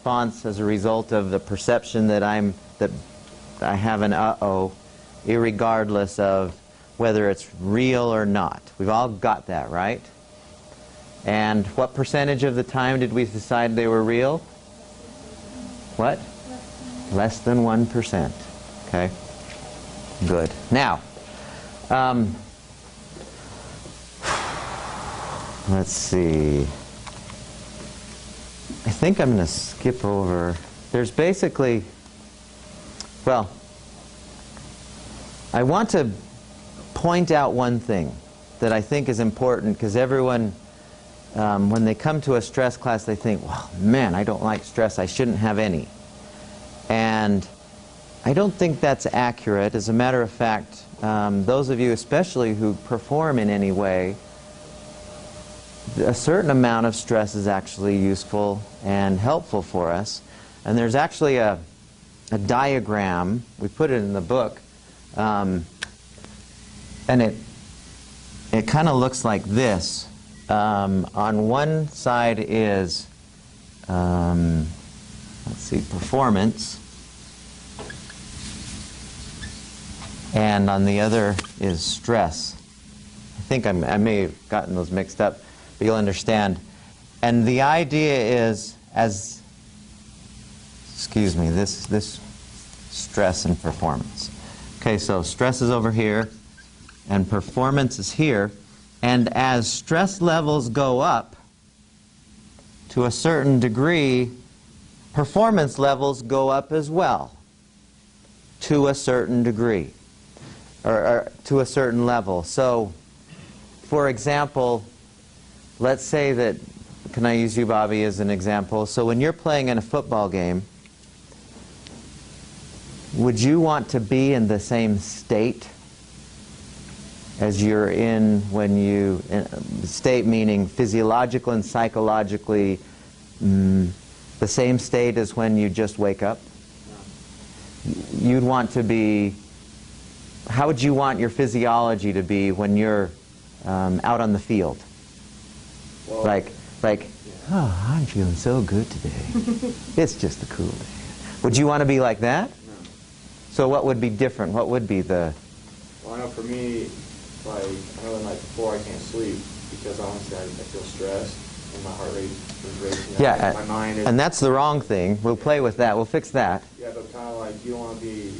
response as a result of the perception that I have an uh-oh, irregardless of whether it's real or not. We've all got that, right? And what percentage of the time did we decide they were real? What? Less than 1%. Okay? Good. Now, let's see. I think I'm going to skip over. There's basically, well, I want to point out one thing that I think is important, because everyone, when they come to a stress class, they think, well, man, I don't like stress, I shouldn't have any. And I don't think that's accurate. As a matter of fact, those of you especially who perform in any way, a certain amount of stress is actually useful and helpful for us. And there's actually a diagram, we put it in the book, and it kind of looks like this. On one side is, let's see, performance, and on the other is stress. I think I may have gotten those mixed up, but you'll understand. And the idea is, excuse me, this stress and performance. Okay, so stress is over here, and performance is here. And as stress levels go up to a certain degree, performance levels go up as well to a certain degree, or to a certain level. So, for example, let's say that, can I use you, Bobby, as an example? So when you're playing in a football game, would you want to be in the same state as you're in when you, state meaning physiological and psychologically, the same state as when you just wake up? You'd want to be, how would you want your physiology to be when you're out on the field? Well, like, oh, I'm feeling so good today. It's just a cool day. Would you want to be like that? No. So what would be different? What would be the... Well, I know for me, like, I know the night before I can't sleep because honestly I feel stressed and my heart rate is racing. Yeah, my mind is... and that's the wrong thing. We'll play with that. We'll fix that. Yeah, but kind of like you don't want to be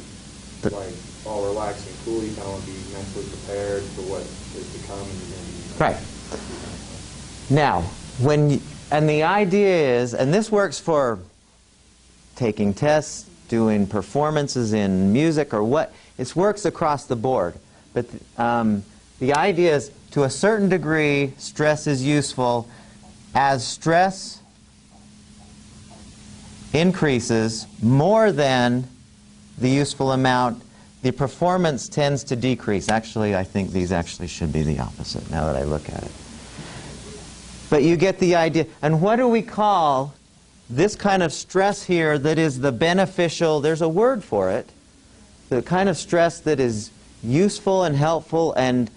like all relaxed and cool. You kind of want to be mentally prepared for what is to come. And Right. Now, and the idea is, and this works for taking tests, doing performances in music or what, it works across the board. But the idea is, to a certain degree, stress is useful. As stress increases more than the useful amount, the performance tends to decrease. Actually, I think these actually should be the opposite now that I look at it. But you get the idea. And what do we call this kind of stress here that is the beneficial, there's a word for it, the kind of stress that is useful and helpful, and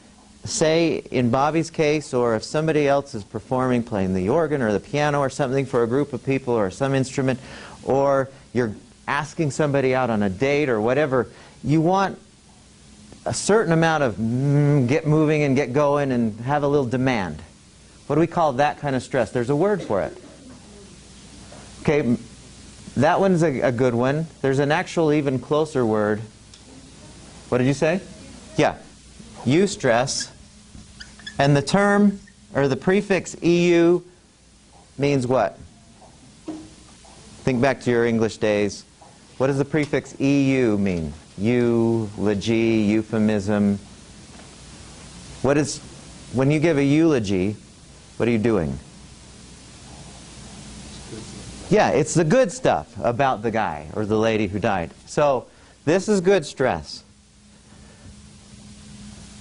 say in Bobby's case, or if somebody else is performing, playing the organ or the piano or something for a group of people or some instrument, or you're asking somebody out on a date or whatever, you want a certain amount of get moving and get going and have a little demand. What do we call that kind of stress? There's a word for it. Okay, that one's a good one. There's an actual even closer word. What did you say? Yeah, eustress. And the term, or the prefix EU, means what? Think back to your English days. What does the prefix EU mean? Eulogy, euphemism. When you give a eulogy, what are you doing? Yeah, it's the good stuff about the guy or the lady who died. So this is good stress.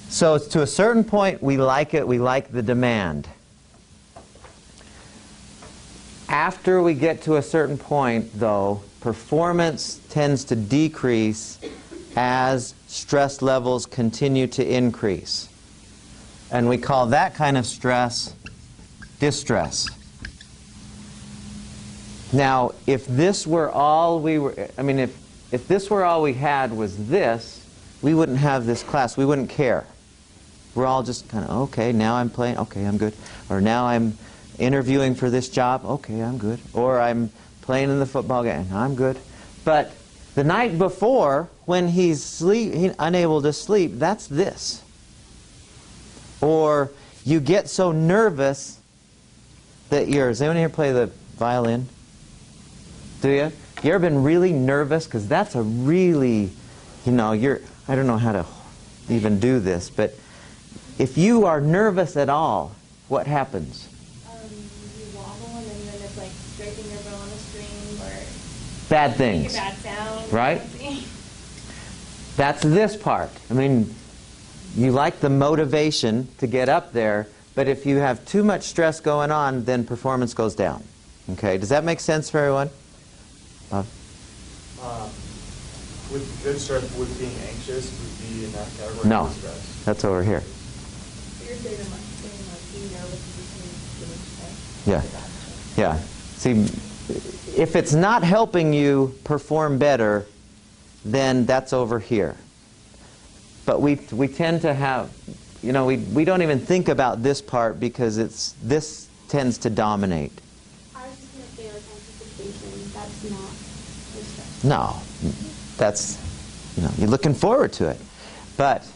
So to a certain point, we like it, we like the demand. After we get to a certain point, though, performance tends to decrease as stress levels continue to increase. And we call that kind of stress distress. Now, if this were all we were, I mean, if this were all we had was this, we wouldn't have this class. We wouldn't care. We're all just kind of, okay, now I'm playing, okay, I'm good. Or now I'm interviewing for this job, okay, I'm good. Or I'm playing in the football game, I'm good. But the night before, when he's unable to sleep, that's this. Or you get so nervous that does anyone here play the violin? Do you? You ever been really nervous? Because that's a really, I don't know how to even do this, but if you are nervous at all, what happens? You wobble and then you end up like scraping your bow on a string or Bad things. make a bad sound. Right? That's this part. I mean, you like the motivation to get up there, but if you have too much stress going on, then performance goes down. Okay, does that make sense for everyone? With good stress, would being anxious would be in that category? No, of stress? that's over here. You're saying like being nervous is Yeah, yeah. See, if it's not helping you perform better, then that's over here. But we tend to have, we don't even think about this part because this tends to dominate. I was just going to say like anticipation, that's not the stress. No, that's, you're looking forward to it. But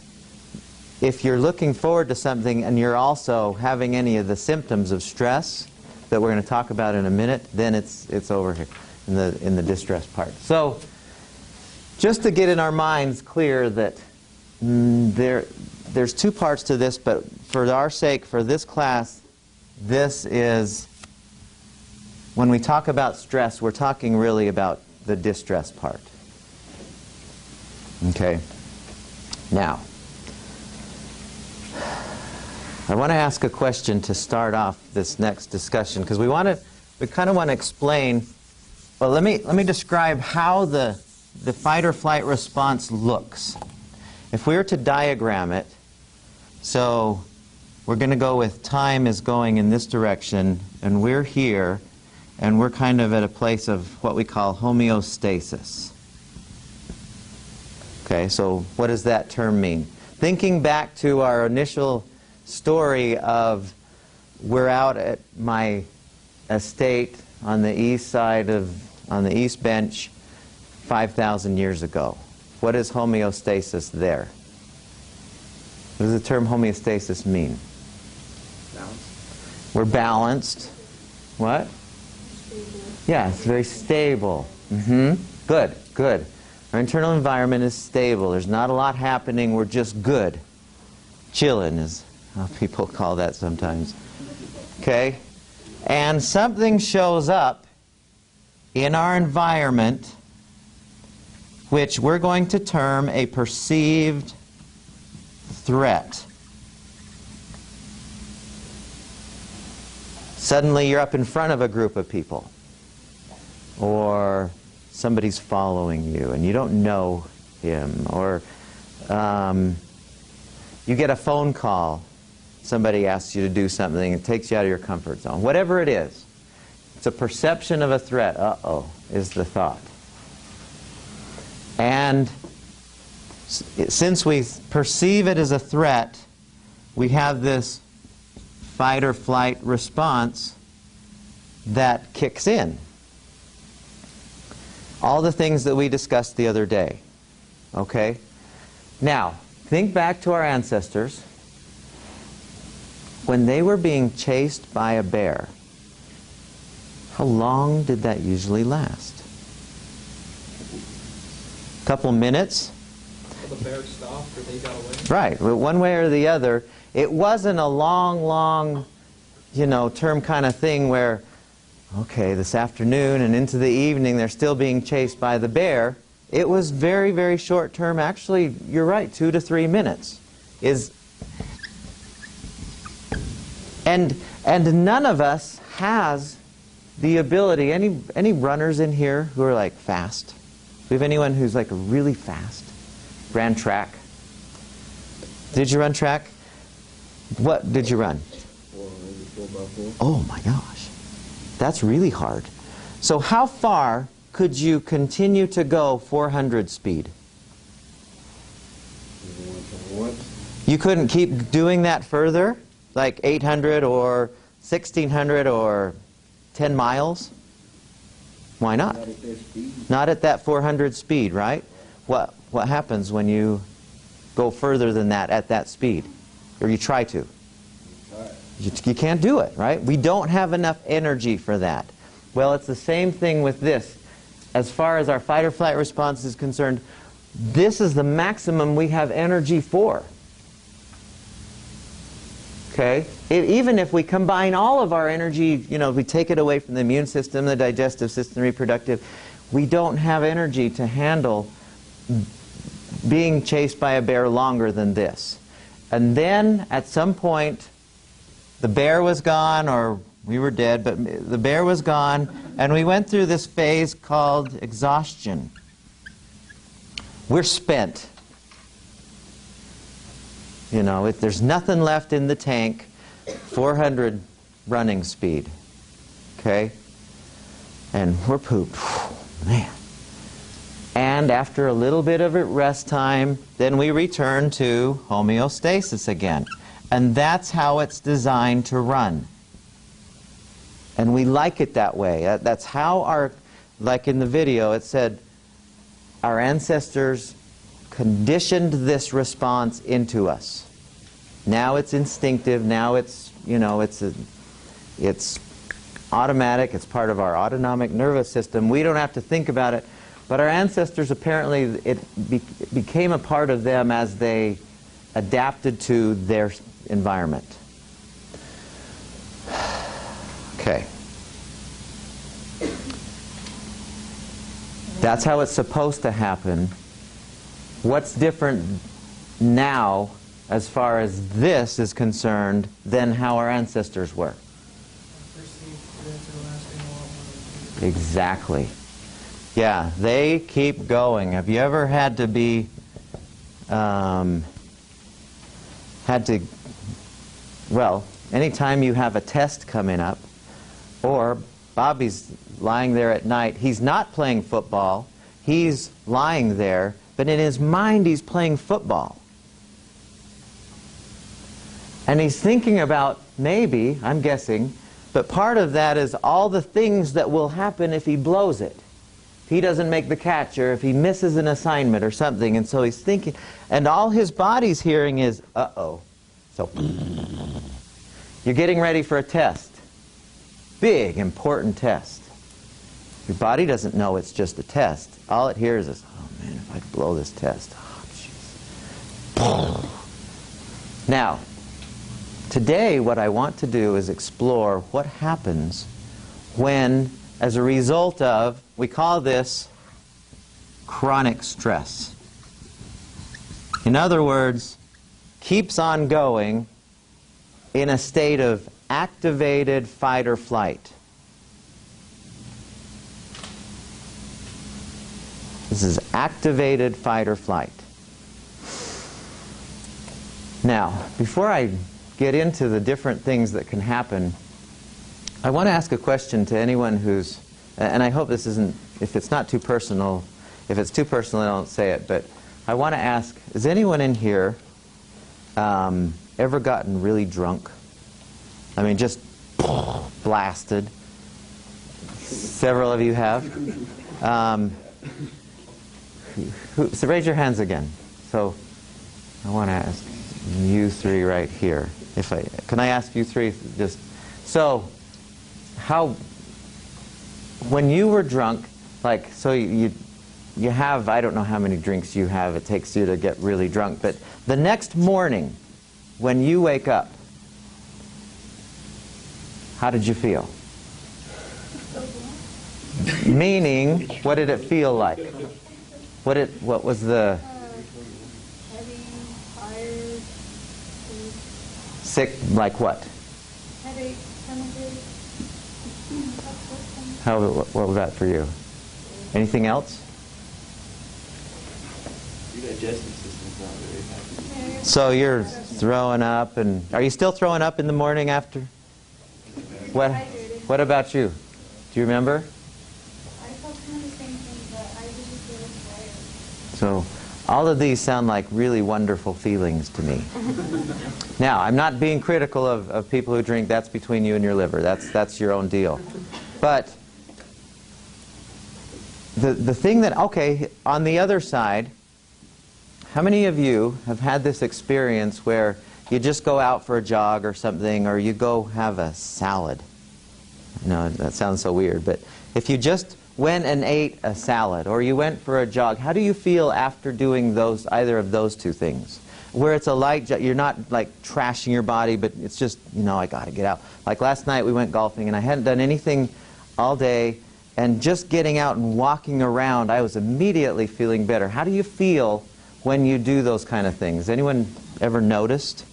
if you're looking forward to something and you're also having any of the symptoms of stress that we're going to talk about in a minute, then it's over here in the distress part. So just to get in our minds clear that there's two parts to this, but for our sake, for this class, this is, when we talk about stress, we're talking really about the distress part. Okay. Now, I want to ask a question to start off this next discussion, because we kind of want to explain. Well, let me describe how the fight or flight response looks. If we were to diagram it, so we're going to go with time is going in this direction, and we're here, and we're kind of at a place of what we call homeostasis. Okay, so what does that term mean? Thinking back to our initial story of we're out at my estate on the east side on the east bench 5,000 years ago. What is homeostasis there? What does the term homeostasis mean? Balance. We're balanced. What? Yeah, it's very stable. Good, good. Our internal environment is stable. There's not a lot happening. We're just good. Chilling is how people call that sometimes. Okay? And something shows up in our environment which we're going to term a perceived threat. Suddenly you're up in front of a group of people, or somebody's following you and you don't know him, or you get a phone call, somebody asks you to do something, it takes you out of your comfort zone. Whatever it is, it's a perception of a threat. Uh-oh, is the thought. And since we perceive it as a threat, we have this fight or flight response that kicks in. All the things that we discussed the other day. Okay? Now, think back to our ancestors. When they were being chased by a bear, how long did that usually last? A couple minutes? The bear stopped or they got away? Right. One way or the other. It wasn't a long, term kind of thing where, okay, this afternoon and into the evening they're still being chased by the bear. It was very, very short term. Actually, you're right, 2 to 3 minutes. And none of us has the ability. Any runners in here who are like fast? Do we have anyone who's like really fast? Ran track? Did you run track? What did you run? 4x4. Oh my gosh. That's really hard. So how far could you continue to go 400 speed? You couldn't keep doing that further? Like 800 or 1600 or 10 miles? Why not? Not at their speed. Not at that 400 speed, right? What happens when you go further than that at that speed? Or you try to? You can't do it, right? We don't have enough energy for that. Well, it's the same thing with this. As far as our fight or flight response is concerned, this is the maximum we have energy for. Okay? Even if we combine all of our energy, you know, we take it away from the immune system, the digestive system, reproductive, we don't have energy to handle being chased by a bear longer than this. And then, at some point, the bear was gone, or we were dead, but the bear was gone, and we went through this phase called exhaustion. We're spent. You know, there's nothing left in the tank, 400 running speed. Okay? And we're pooped. Man. And after a little bit of rest time, then we return to homeostasis again. And that's how it's designed to run. And we like it that way. That's how our, like in the video, it said, our ancestors conditioned this response into us. Now it's instinctive. Now it's, you know, it's automatic. It's part of our autonomic nervous system. We don't have to think about it. But our ancestors, apparently, it became a part of them as they adapted to their environment. Okay. That's how it's supposed to happen. What's different now, as far as this is concerned, than how our ancestors were? Exactly. Yeah, they keep going. Have you ever had to be, well, anytime you have a test coming up, or Bobby's lying there at night, he's not playing football, he's lying there, but in his mind he's playing football. And he's thinking about, maybe, I'm guessing, but part of that is all the things that will happen if he blows it. He doesn't make the catch, or if he misses an assignment or something, and so he's thinking, and all his body's hearing is, uh-oh. So, you're getting ready for a test. Big, important test. Your body doesn't know it's just a test. All it hears is, oh man, if I blow this test, oh jeez. Now, today what I want to do is explore what happens when, as a result of, we call this chronic stress. In other words, keeps on going in a state of activated fight or flight. This is activated fight or flight. Now, before I get into the different things that can happen, I want to ask a question to anyone who's, and I hope this isn't, if it's not too personal, if it's too personal I don't say it, but I want to ask, has anyone in here ever gotten really drunk? I mean, just blasted. Several of you have. So raise your hands again. So I want to ask you three right here. Can I ask you three just, so when you were drunk, like, so you have, I don't know how many drinks you have, it takes you to get really drunk, but the next morning when you wake up, how did you feel? Meaning, what did it feel like? What was the... Heavy, tired, sick, like what? headache, stomachache. What was that for you? Anything else? Your digestive system's not very happy. So you're throwing up, and are you still throwing up in the morning after? What about you? Do you remember? I just feel tired. So all of these sound like really wonderful feelings to me. Now, I'm not being critical of people who drink. That's between you and your liver. That's your own deal. But the thing that, okay, on the other side, how many of you have had this experience where you just go out for a jog or something, or you go have a salad? No, that sounds so weird, but if you just went and ate a salad, or you went for a jog, how do you feel after doing either of those two things? Where it's a light jog, you're not like trashing your body, but it's just, I got to get out. Like last night we went golfing, and I hadn't done anything all day, and just getting out and walking around, I was immediately feeling better. How do you feel when you do those kind of things? Anyone ever noticed?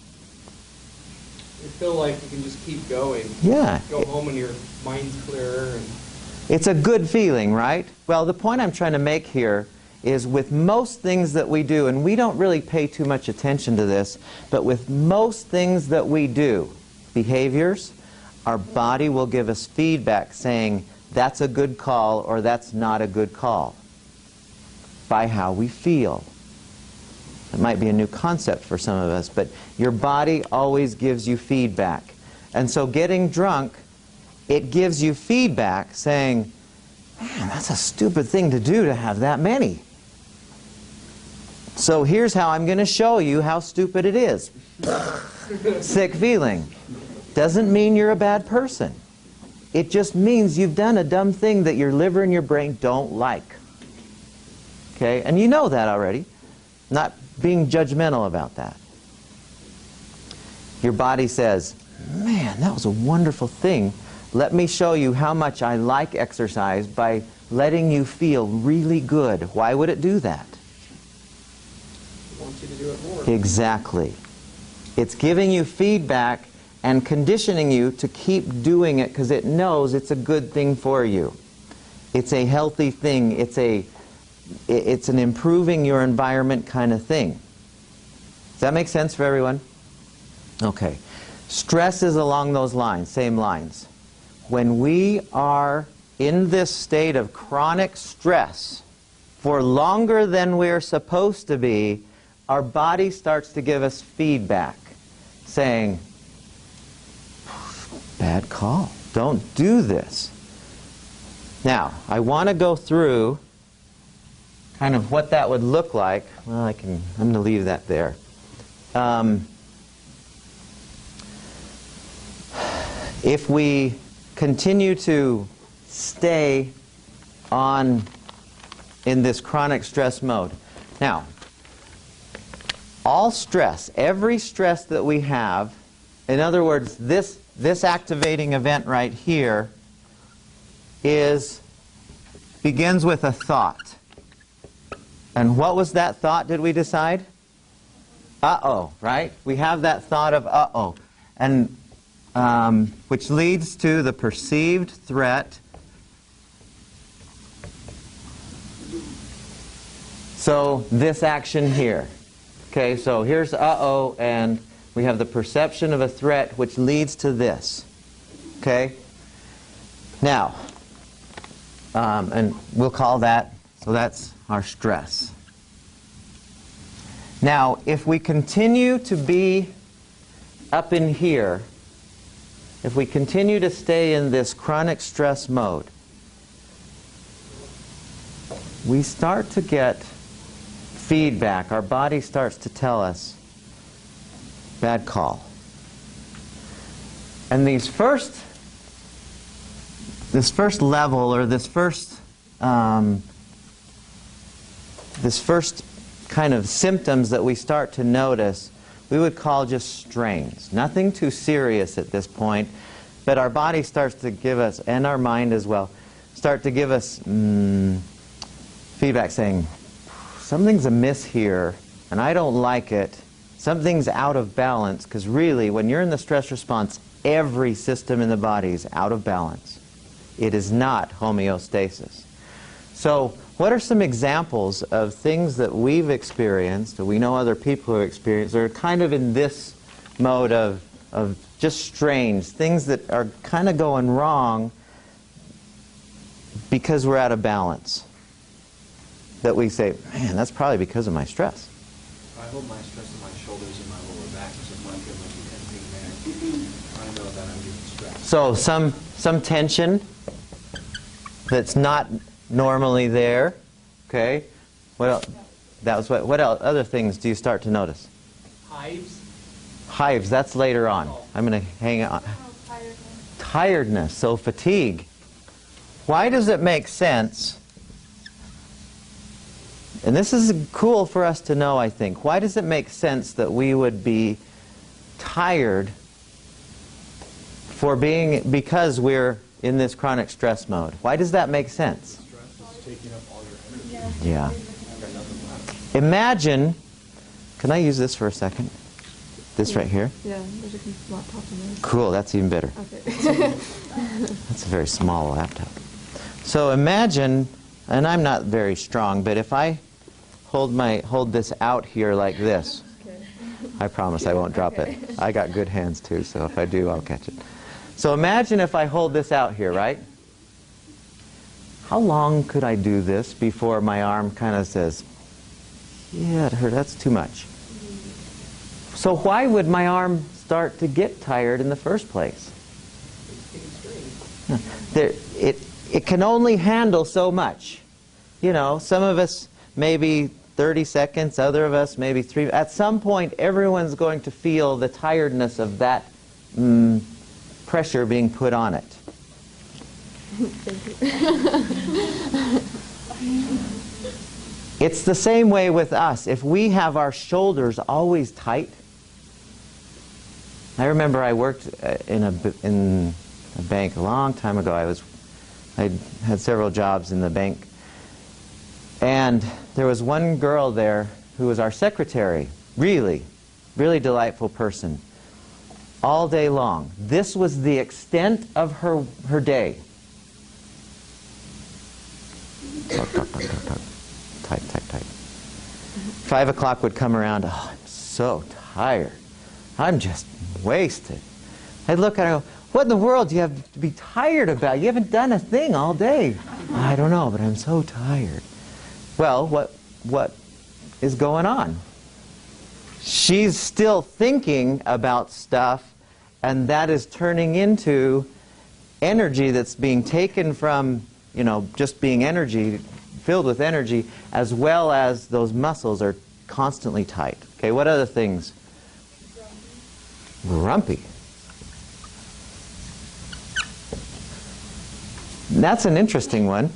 You feel like you can just keep going. Yeah. Go home and your mind's clearer. And It's a good feeling, right? Well, the point I'm trying to make here is with most things that we do, and we don't really pay too much attention to this, but with most things that we do, behaviors, our body will give us feedback saying, that's a good call or that's not a good call, by how we feel. It might be a new concept for some of us, but your body always gives you feedback. And so getting drunk, it gives you feedback saying, man, that's a stupid thing to do to have that many. So here's how I'm going to show you how stupid it is. Sick feeling. Doesn't mean you're a bad person. It just means you've done a dumb thing that your liver and your brain don't like. Okay? And you know that already. Not being judgmental about that. Your body says, man, that was a wonderful thing. Let me show you how much I like exercise by letting you feel really good. Why would it do that? it wants you to do it more. Exactly. It's giving you feedback and conditioning you to keep doing it because it knows it's a good thing for you. It's a healthy thing. It's an improving your environment kind of thing. Does that make sense for everyone? Okay. Stress is along those lines, same lines. When we are in this state of chronic stress for longer than we're supposed to be, our body starts to give us feedback saying, bad call. Don't do this. Now, I want to go through kind of what that would look like. Well, I'm going to leave that there. If we continue to stay in this chronic stress mode. Now, all stress, every stress that we have, in other words, this activating event right here begins with a thought. And what was that thought, did we decide? Uh-oh, right? We have that thought of uh-oh. And which leads to the perceived threat. So this action here. Okay, so here's uh-oh, and we have the perception of a threat which leads to this. Okay? Now, and we'll call that, so that's our stress. Now, if we continue to be up in here, if we continue to stay in this chronic stress mode, we start to get feedback. Our body starts to tell us, bad call. And this first level, or this first kind of symptoms that we start to notice, we would call just strains. Nothing too serious at this point, but our body starts to give us, and our mind as well, start to give us feedback saying, something's amiss here, and I don't like it. Something's out of balance, because really, when you're in the stress response, every system in the body is out of balance. It is not homeostasis. So, what are some examples of things that we've experienced, or we know other people who have experienced, that are kind of in this mode of just strains, things that are kind of going wrong because we're out of balance? that we say, man, that's probably because of my stress. I hold my stress in my shoulders and my lower back, so if I feel like anything there, I know that I'm getting stressed. So some tension that's not normally there. Okay. What else? That was what else? Other things do you start to notice? Hives. Hives. That's later on. I'm going to hang on. Tiredness. So fatigue. Why does it make sense? And this is cool for us to know, I think. Why does it make sense that we would be tired because we're in this chronic stress mode? Why does that make sense? Stress is taking up all your energy. Yeah. I've got nothing left. Imagine, can I use this for a second? This right here? Yeah, there's a laptop in there. Cool, that's even better. Okay. That's a very small laptop. So imagine, and I'm not very strong, but if I hold this out here like this, Okay. I promise I won't drop it. I got good hands too, so if I do, I'll catch it. So imagine if I hold this out here, right? How long could I do this before my arm kind of says, yeah, it hurt, that's too much. So why would my arm start to get tired in the first place? It can only handle so much. You know, some of us maybe 30 seconds, other of us maybe 3. At some point, everyone's going to feel the tiredness of that pressure being put on it. It's the same way with us. If we have our shoulders always tight, I remember I worked in a bank a long time ago. I had several jobs in the bank. And there was one girl there who was our secretary. Really, really delightful person. All day long. This was the extent of her day. Talk, talk, talk, talk, talk. Type, type, type. 5 o'clock would come around. Oh, I'm so tired. I'm just wasted. I'd look at her and go, what in the world do you have to be tired about? You haven't done a thing all day. I don't know, but I'm so tired. Well, what is going on? She's still thinking about stuff, and that is turning into energy that's being taken from, you know, just being energy, filled with energy, as well as those muscles are constantly tight. Okay, what other things? Grumpy. That's an interesting one.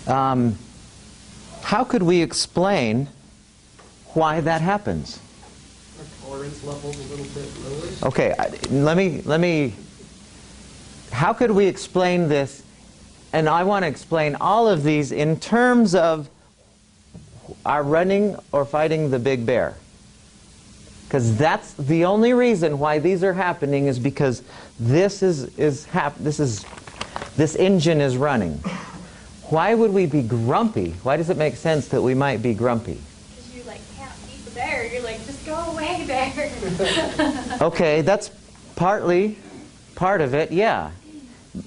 How could we explain why that happens? Our tolerance level's a little bit lower. Okay, let me. How could we explain this? And I want to explain all of these in terms of our running or fighting the big bear. Because that's the only reason why these are happening, is because this engine is running. Why would we be grumpy? Why does it make sense that we might be grumpy? Because you like can't beat the bear. You're like, just go away, bear. Okay, that's partly part of it, yeah.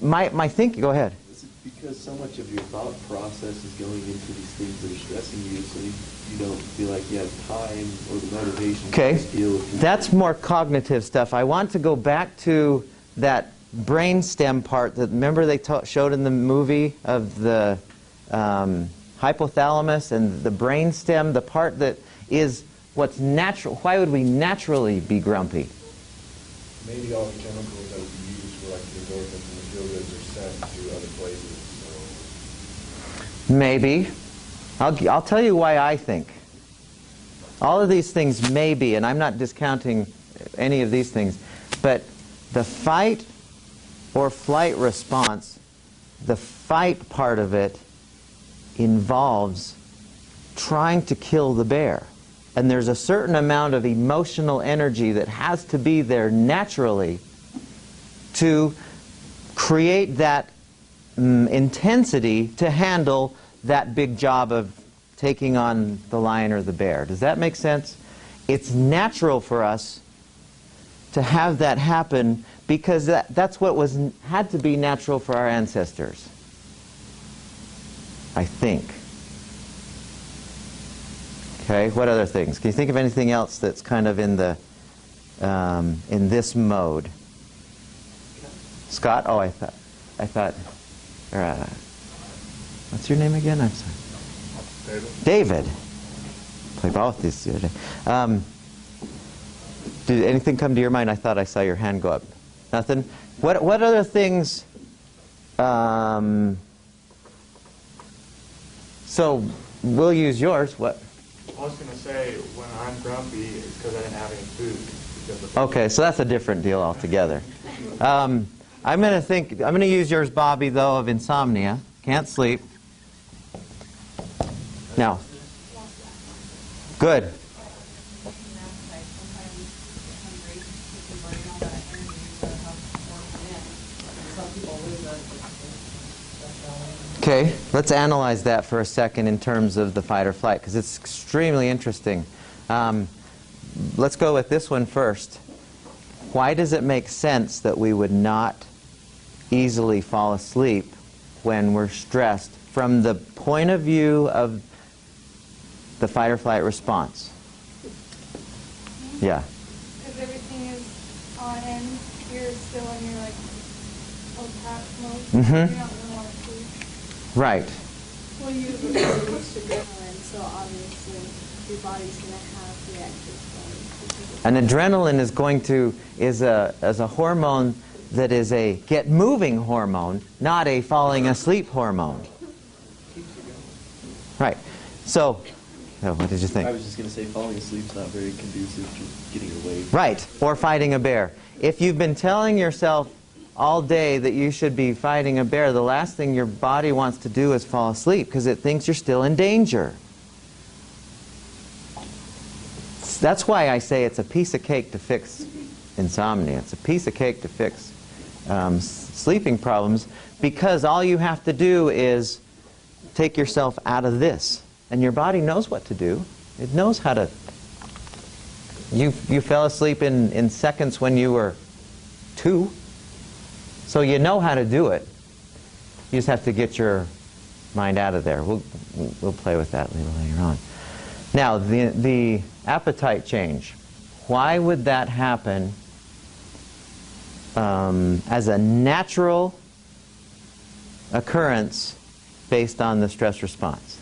My thinking, go ahead. This is because so much of your thought process is going into these things that are stressing you, so you don't feel like you have time or the motivation to Okay, just deal with it. that's more cognitive stuff. I want to go back to that brainstem part that, remember they showed in the movie of the hypothalamus and the brainstem, the part that is what's natural. Why would we naturally be grumpy? Maybe all the chemicals that we use for like the endorphins and the feel goods are sent to other places. So. Maybe. I'll tell you why I think. All of these things may be, and I'm not discounting any of these things, but the fight or flight response, the fight part of it involves trying to kill the bear. And there's a certain amount of emotional energy that has to be there naturally to create that intensity to handle that big job of taking on the lion or the bear. Does that make sense? It's natural for us to have that happen because that's what had to be natural for our ancestors. I think. Okay, what other things? Can you think of anything else that's kind of in the in this mode? Scott? Oh, I thought. What's your name again? I'm sorry. David? David. Played ball with these the other day. Did anything come to your mind? I thought I saw your hand go up. Nothing? What other things? So we'll use yours. What? I was going to say, when I'm grumpy, it's because I didn't have any food. Because of Okay, so that's a different deal altogether. I'm going to use yours, Bobby, though, of insomnia. Can't sleep. Now. Good. Okay, let's analyze that for a second in terms of the fight or flight, because it's extremely interesting. Let's go with this one first. Why does it make sense that we would not easily fall asleep when we're stressed from the point of view of the fight or flight response? Yeah. Because everything is on and you're still in your like OPAP mode. Mm-hmm. You're not really want to sleep. Right. Well, you've released adrenaline, so obviously your body's going to have reactive phase. And adrenaline is a hormone that is a get moving hormone, not a falling asleep hormone. Right. So, what did you think? I was just going to say falling asleep's not very conducive to getting away. Right. Or fighting a bear. If you've been telling yourself all day that you should be fighting a bear, the last thing your body wants to do is fall asleep because it thinks you're still in danger. That's why I say it's a piece of cake to fix insomnia. It's a piece of cake to fix sleeping problems, because all you have to do is take yourself out of this, and your body knows what to do. It knows how to. You fell asleep in seconds when you were 2. So you know how to do it. You just have to get your mind out of there. We'll play with that a little later on. Now, the appetite change. Why would that happen as a natural occurrence based on the stress response?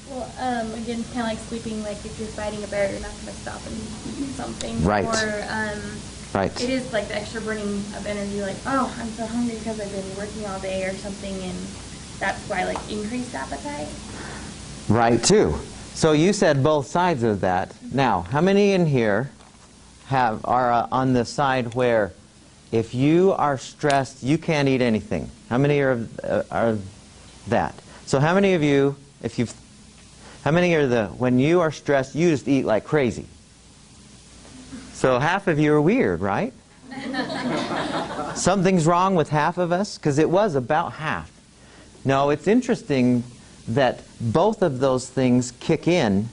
Well, again, kind of like sleeping, like if you're fighting a bear, you're not going to stop and eat something. Right. Or Right. it is like the extra burning of energy, like, oh, I'm so hungry because I've been working all day or something, and that's why, like, increased appetite. Right, too. So you said both sides of that. Now, how many in here are on the side where if you are stressed, you can't eat anything? How many are that? So how many of you, how many are when you are stressed, you just eat like crazy? So half of you are weird, right? Something's wrong with half of us, because it was about half. No, it's interesting that both of those things kick in.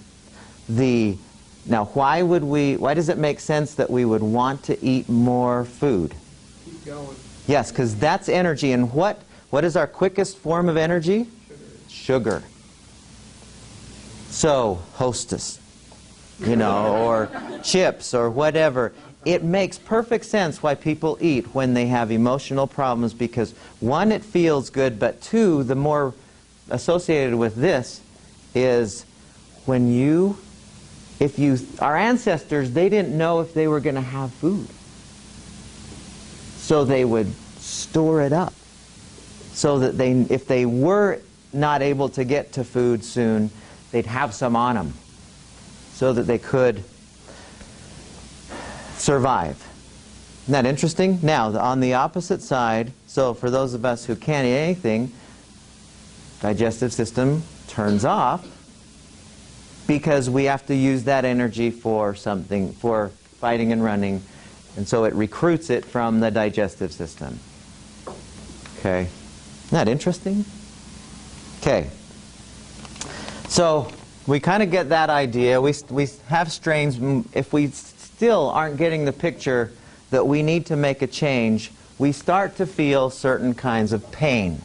Now, why does it make sense that we would want to eat more food? Keep going. Yes, because that's energy. And what is our quickest form of energy? Sugar. So, Hostess, or chips or whatever. It makes perfect sense why people eat when they have emotional problems, because one, it feels good, but two, the more associated with this is our ancestors, they didn't know if they were going to have food. So they would store it up so that if they were not able to get to food soon, they'd have some on them so that they could survive. Isn't that interesting? Now, on the opposite side, so for those of us who can't eat anything, digestive system turns off because we have to use that energy for something, for fighting and running, and so it recruits it from the digestive system. Okay. Isn't that interesting? Okay. So we kind of get that idea. We have strains. If we still aren't getting the picture that we need to make a change, we start to feel certain kinds of pain.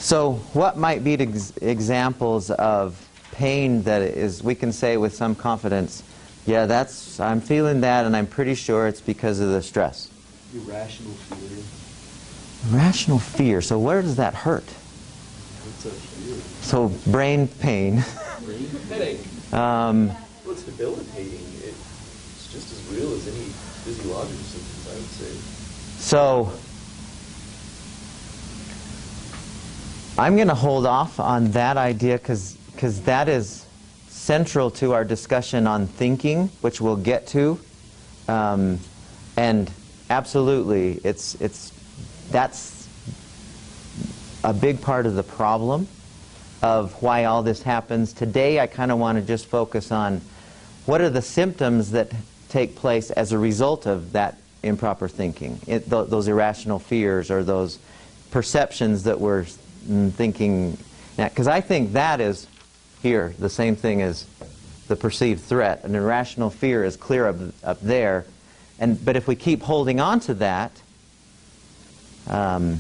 So what might be examples of pain that is, we can say with some confidence, yeah, I'm feeling that and I'm pretty sure it's because of the stress. Irrational fear. Irrational fear. So where does that hurt? What's a fear? So brain pain. Brain headache. Um, Well, it's debilitating. It's just as real as any physiological symptoms, I would say. So I'm going to hold off on that idea because that is central to our discussion on thinking, which we'll get to. And absolutely, that's a big part of the problem of why all this happens. Today, I kind of want to just focus on what are the symptoms that take place as a result of that improper thinking, those irrational fears or those perceptions that we're thinking. Because I think that is here the same thing as the perceived threat. An irrational fear is clear up there. But if we keep holding on to that, I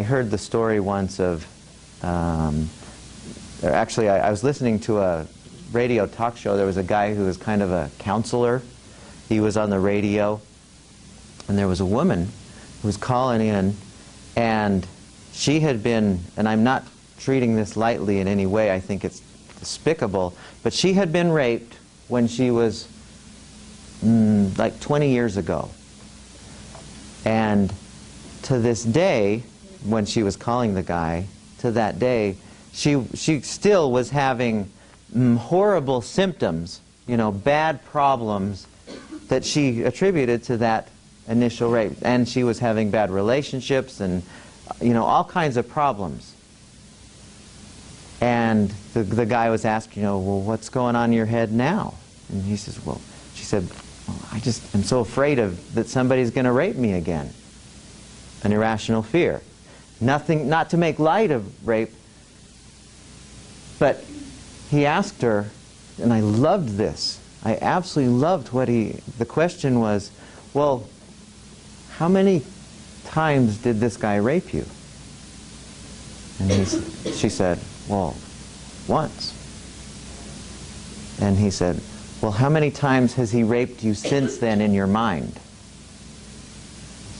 heard the story once of, actually I was listening to a radio talk show. There was a guy who was kind of a counselor. He was on the radio, and there was a woman who was calling in, and she had been, and I'm not treating this lightly in any way, I think it's despicable, but she had been raped when she was like 20 years ago. And to this day, when she was calling the guy, to that day, she still was having horrible symptoms, bad problems that she attributed to that initial rape. And she was having bad relationships and, all kinds of problems. And the guy was asking, well, what's going on in your head now? And she said, well, I just am so afraid that somebody's going to rape me again. An irrational fear. Nothing, not to make light of rape, but he asked her, and I loved this. I absolutely loved the question was, well, how many times did this guy rape you? And she said, well, once. And he said, well, how many times has he raped you since then in your mind?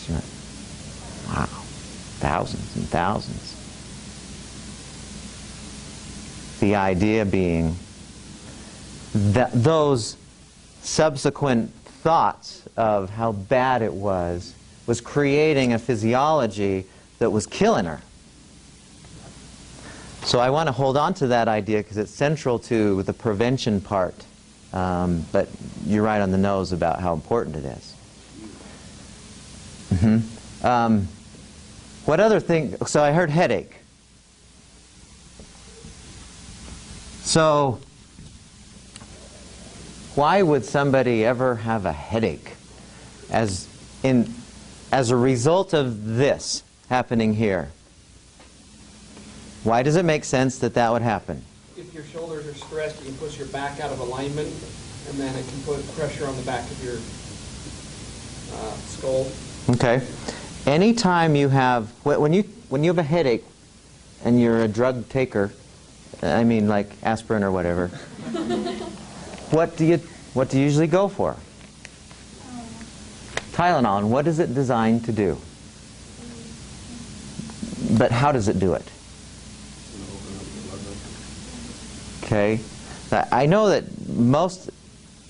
She went, wow, thousands and thousands. The idea being that those subsequent thoughts of how bad it was creating a physiology that was killing her. So I want to hold on to that idea because it's central to the prevention part. But you're right on the nose about how important it is. What other thing? So I heard headache. So why would somebody ever have a headache as a result of this happening here? Why does it make sense that would happen? If your shoulders are stressed, you can push your back out of alignment, and then it can put pressure on the back of your skull. Okay. Anytime you have, when you have a headache and you're a drug taker, I mean like aspirin or whatever, what do you usually go for? Tylenol. And what is it designed to do? But how does it do it? Okay. I know that most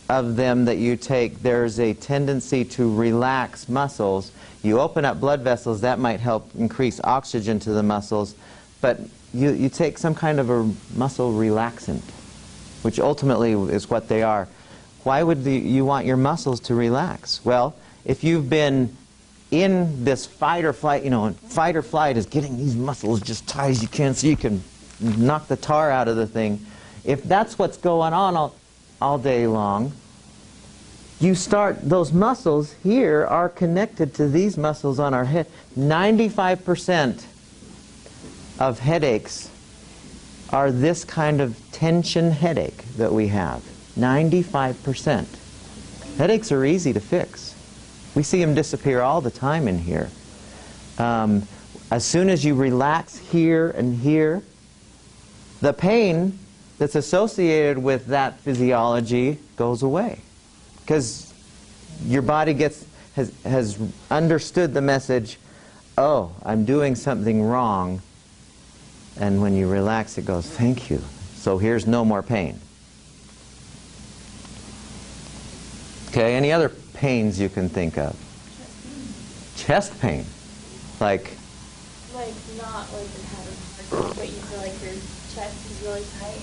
of them that you take, there's a tendency to relax muscles. You open up blood vessels, that might help increase oxygen to the muscles, but you take some kind of a muscle relaxant, which ultimately is what they are. Why would you want your muscles to relax? Well, if you've been in this fight or flight, fight or flight is getting these muscles just tight as you can so you can knock the tar out of the thing. If that's what's going on all day long, you start, those muscles here are connected to these muscles on our head. 95% of headaches are this kind of tension headache that we have. 95%. Headaches are easy to fix. We see them disappear all the time in here. As soon as you relax here and here, the pain that's associated with that physiology goes away. Because your body has understood the message, oh, I'm doing something wrong. And when you relax, it goes, thank you. So here's no more pain. Okay, any other pains you can think of? Chest pain. Like not like you're having a hard time, but you feel like your chest is really tight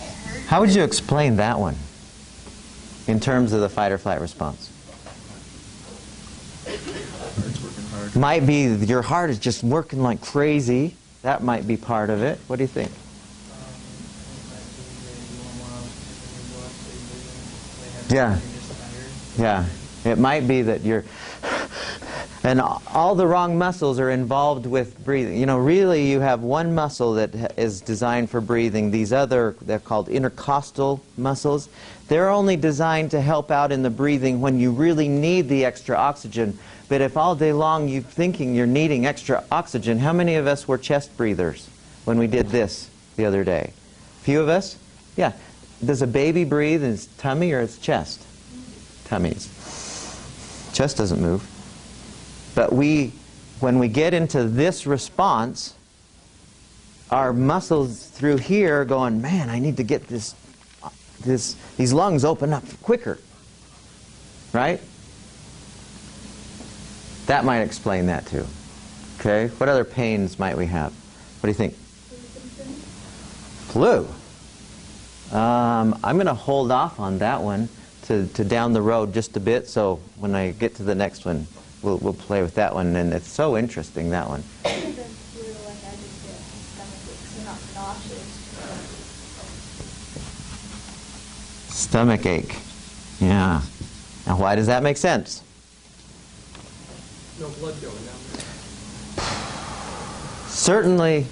and it hurts. how would you explain that one in terms of the fight or flight response? Might be your heart is just working like crazy. That might be part of it. What do you think? Yeah. Yeah. It might be that you're... And all the wrong muscles are involved with breathing. You know, really you have one muscle that is designed for breathing. These other, they're called intercostal muscles. They're only designed to help out in the breathing when you really need the extra oxygen. But if all day long you're thinking you're needing extra oxygen, how many of us were chest breathers when we did this the other day? Few of us? Yeah. Does a baby breathe in his tummy or his chest? Tummies. Chest doesn't move. But when we get into this response, our muscles through here are going, man, I need to get these lungs open up quicker. Right? That might explain that too. Okay? What other pains might we have? What do you think? Flu. I'm going to hold off on that one to down the road just a bit, so when I get to the next one, we'll play with that one, and it's so interesting, that one. Stomach ache. Yeah. Now why does that make sense? No blood going down there. Certainly,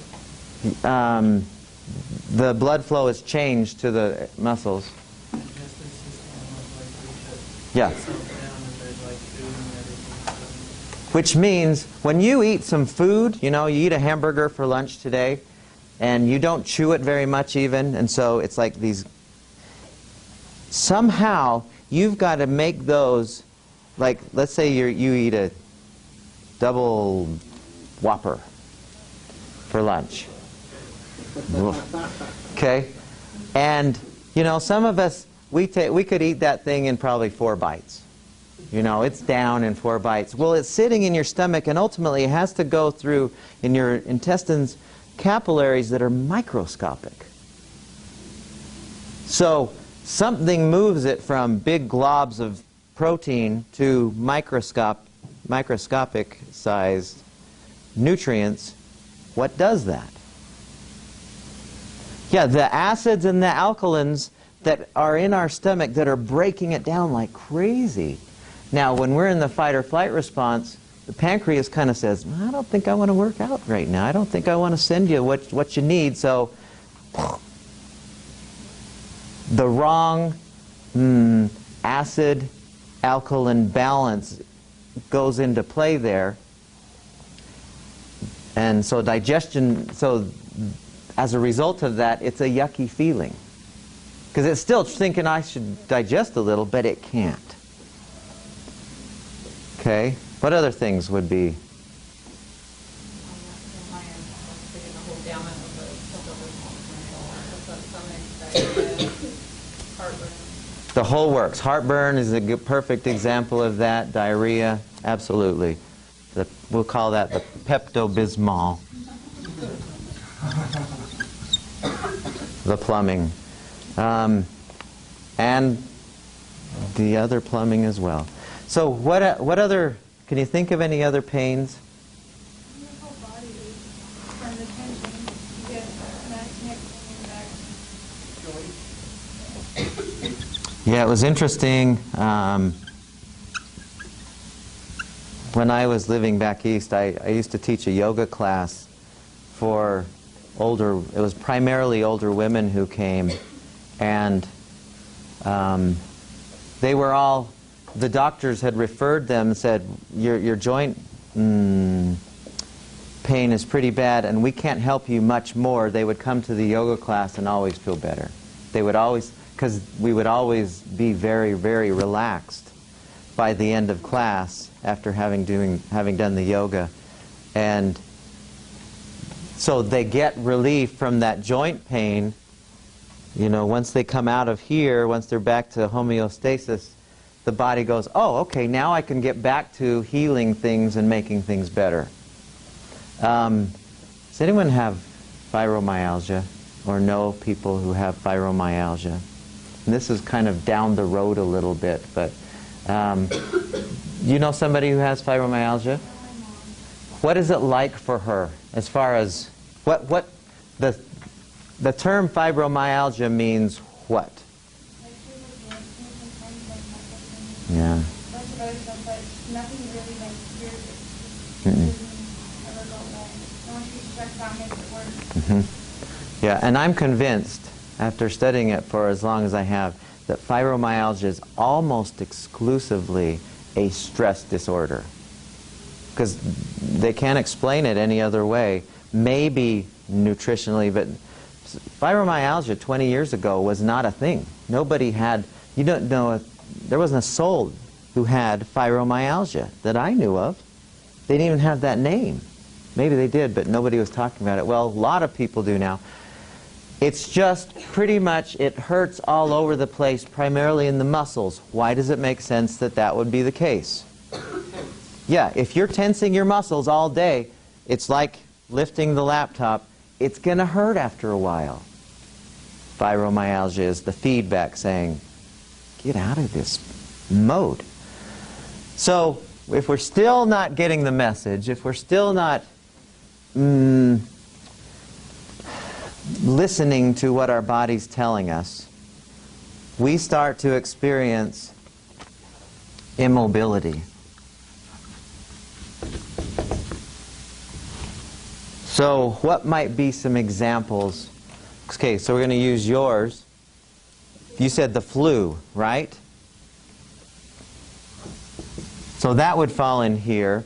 the blood flow has changed to the muscles. Yeah. Which means when you eat some food, you know, you eat a hamburger for lunch today, and you don't chew it very much even, and so it's like these... Somehow, you've got to make those, like, let's say you eat a double Whopper for lunch. Okay? And, you know, some of us, we could eat that thing in probably 4 bites. You know, it's down in 4 bites. Well, it's sitting in your stomach, and ultimately it has to go through in your intestines capillaries that are microscopic. So something moves it from big globs of protein to microscopic sized nutrients. What does that? Yeah, the acids and the alkalins that are in our stomach that are breaking it down like crazy. Now, when we're in the fight or flight response, the pancreas kind of says, I don't think I want to work out right now. I don't think I want to send you what you need. So the wrong acid-alkaline balance goes into play there. And so digestion, so as a result of that, it's a yucky feeling. Because it's still thinking I should digest a little, but it can't. Okay? What other things would be? The whole works. Heartburn is a perfect example of that. Diarrhea, absolutely. We'll call that the Pepto-Bismol. The plumbing. And the other plumbing as well. So what other, can you think of any other pains? Your whole body from the tension. You get neck pain, back. Yeah, it was interesting. When I was living back east, I used to teach a yoga class for older, it was primarily older women who came, and they were all, the doctors had referred them and said, your joint, pain is pretty bad and we can't help you much more, they would come to the yoga class and always feel better. They would always, because we would always be very, very relaxed by the end of class after having done the yoga. And so they get relief from that joint pain. You know, once they come out of here, once they're back to homeostasis, the body goes, oh, okay, now I can get back to healing things and making things better. Does anyone have fibromyalgia or know people who have fibromyalgia? And this is kind of down the road a little bit, but you know somebody who has fibromyalgia? What is it like for her as far as what the term fibromyalgia means what? Yeah. Mm-hmm. Yeah, and I'm convinced, after studying it for as long as I have, that fibromyalgia is almost exclusively a stress disorder. Because they can't explain it any other way. Maybe nutritionally, but fibromyalgia 20 years ago was not a thing. Nobody had, you don't know, there wasn't a soul who had fibromyalgia that I knew of. They didn't even have that name. Maybe they did, but nobody was talking about it. Well, a lot of people do now. It's just pretty much, it hurts all over the place, primarily in the muscles. Why does it make sense that that would be the case? Yeah, if you're tensing your muscles all day, it's like lifting the laptop. It's going to hurt after a while. Fibromyalgia is the feedback saying, get out of this mode. So, if we're still not getting the message, if we're still not listening to what our body's telling us, we start to experience immobility. So what might be some examples? Okay, so we're going to use yours. You said the flu, right? So that would fall in here.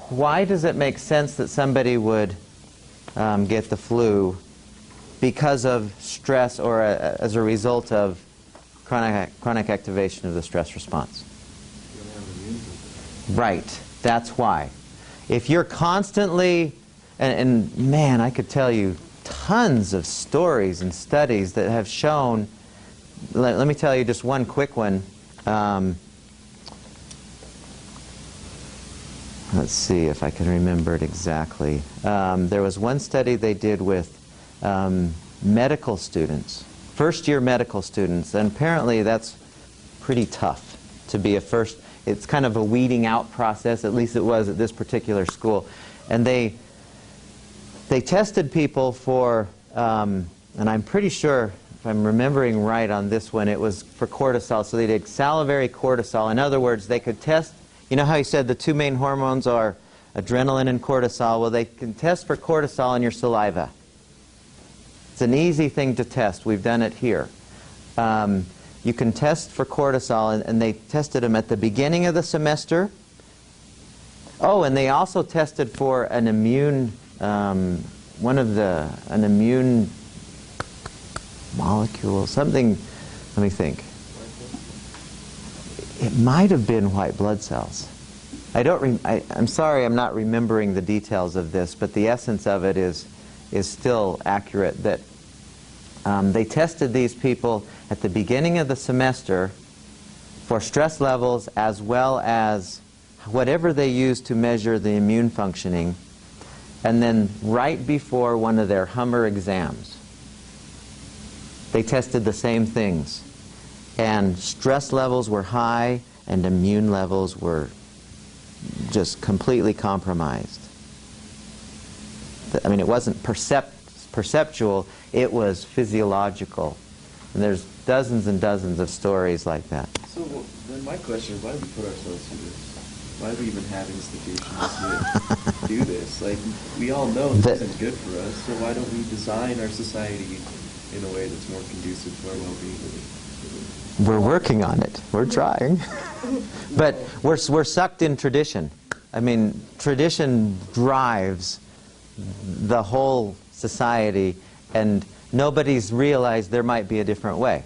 Why does it make sense that somebody would get the flu? Because of stress or as a result of chronic activation of the stress response. Right, that's why. If you're constantly, and man, I could tell you tons of stories and studies that have shown, let me tell you just one quick one. Let's see if I can remember it exactly. There was one study they did with medical students, first-year medical students, and apparently that's pretty tough to be a first. It's kind of a weeding out process, at least it was at this particular school. And they tested people for, and I'm pretty sure, if I'm remembering right on this one, it was for cortisol. So they did salivary cortisol. In other words, they could test, you know how you said the two main hormones are adrenaline and cortisol? Well, they can test for cortisol in your saliva. It's an easy thing to test. We've done it here. You can test for cortisol, and they tested them at the beginning of the semester. Oh, and they also tested for an immune, an immune molecule, something, let me think. It might have been white blood cells. I'm sorry I'm not remembering the details of this, but the essence of it is still accurate, that they tested these people at the beginning of the semester for stress levels as well as whatever they used to measure the immune functioning, and then right before one of their Hummer exams, they tested the same things. And stress levels were high and immune levels were just completely compromised. I mean, it wasn't perceptual, it was physiological. And there's dozens and dozens of stories like that. So then my question is, why do we put ourselves through this? Why do we even have institutions that do this? Like, we all know this isn't good for us, so why don't we design our society in a way that's more conducive to our well-being? We're working on it. We're trying. But we're sucked in tradition. I mean, tradition drives the whole society, and nobody's realized there might be a different way.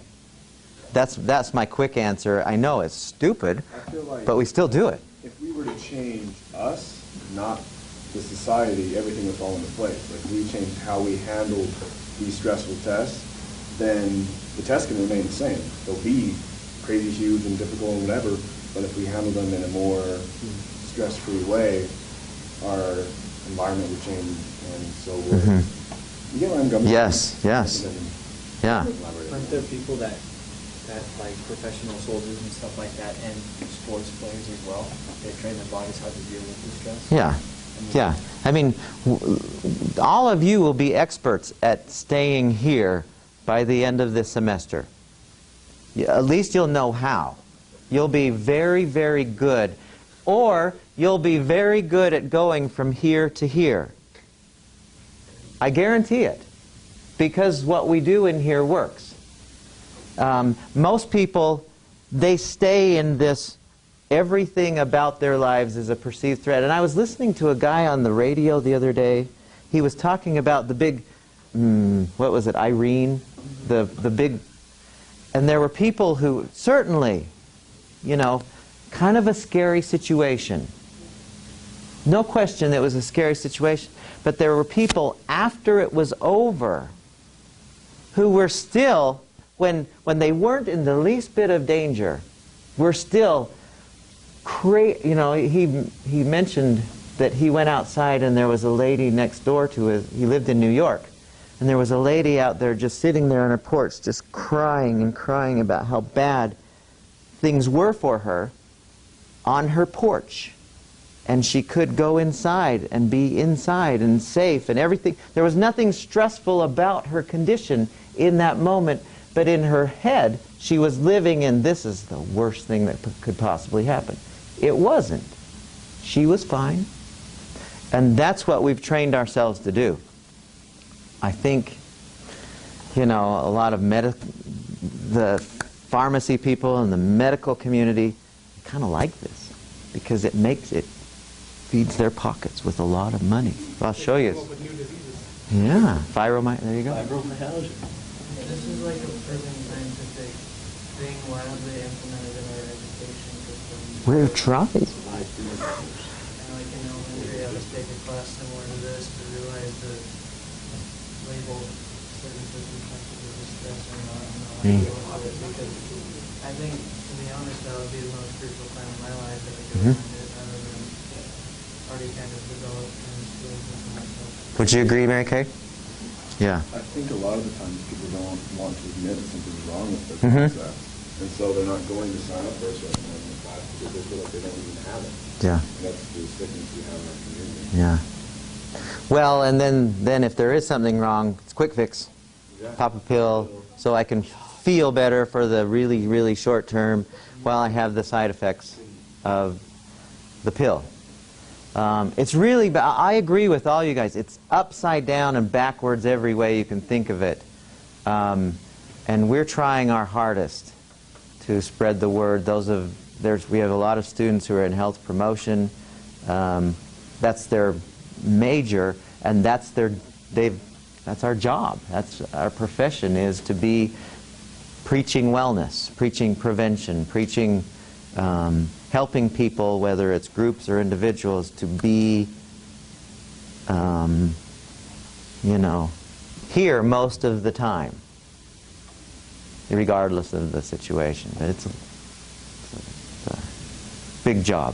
That's my quick answer. I know it's stupid, I feel like but we still do it. if we were to change us, not the society, everything would fall into place. Like if we changed how we handled these stressful tests, then the tests can remain the same. They'll be crazy huge and difficult and whatever, but if we handle them in a more stress-free way, our environment would change, and so would. You get where I'm going? Yes, yes. Yeah. Aren't there people that like professional soldiers and stuff like that, and sports players as well? They train their bodies how to deal with the stress. Yeah. Yeah. I mean, all of you will be experts at staying here by the end of this semester. At least you'll know how. You'll be very, very good. Or you'll be very good at going from here to here. I guarantee it. Because what we do in here works. Most people, they stay in this, everything about their lives is a perceived threat. And I was listening to a guy on the radio the other day. He was talking about the big, what was it, Irene? The big, and there were people who, certainly, you know, kind of a scary situation. No question it was a scary situation. But there were people after it was over who were still, when they weren't in the least bit of danger, were still, you know, he mentioned that he went outside and there was a lady next door to his, he lived in New York, and there was a lady out there just sitting there on her porch just crying and crying about how bad things were for her on her porch. And she could go inside and be inside and safe and everything. There was nothing stressful about her condition in that moment, but in her head, she was living in, this is the worst thing that could possibly happen. It wasn't. She was fine. And that's what we've trained ourselves to do. I think, you know, a lot of the pharmacy people and the medical community kind of like this because it feeds their pockets with a lot of money. I'll show you. Yeah, fibromyalgia. There you go. Fibromyalgia. This is like a proven scientific thing widely implemented in our education system. We're trying. And like in elementary, I was taking a class similar to this to realize that label certain circumstances as stress or not, and not like deal with it. Because I think, to be honest, that would be the most crucial time in my life that I could find it, rather than already kind of developed and skills within myself. Would you agree, Mary Kay? Yeah. I think a lot of the times people don't want to admit that something's wrong with their concept. And so they're not going to sign up for a certain thing in the class because they feel like they don't even have it. Yeah. And that's the sickness we have in our community. Yeah. Well, and then if there is something wrong, it's quick fix. Exactly. Pop a pill so I can feel better for the really, really short term while I have the side effects of the pill. It's really, I agree with all you guys. It's upside down and backwards every way you can think of it. And we're trying our hardest to spread the word. We have a lot of students who are in health promotion. That's their major, and that's our job. That's our profession, is to be preaching wellness, preaching prevention, preaching helping people, whether it's groups or individuals, to be, you know, here most of the time, regardless of the situation. But it's a big job.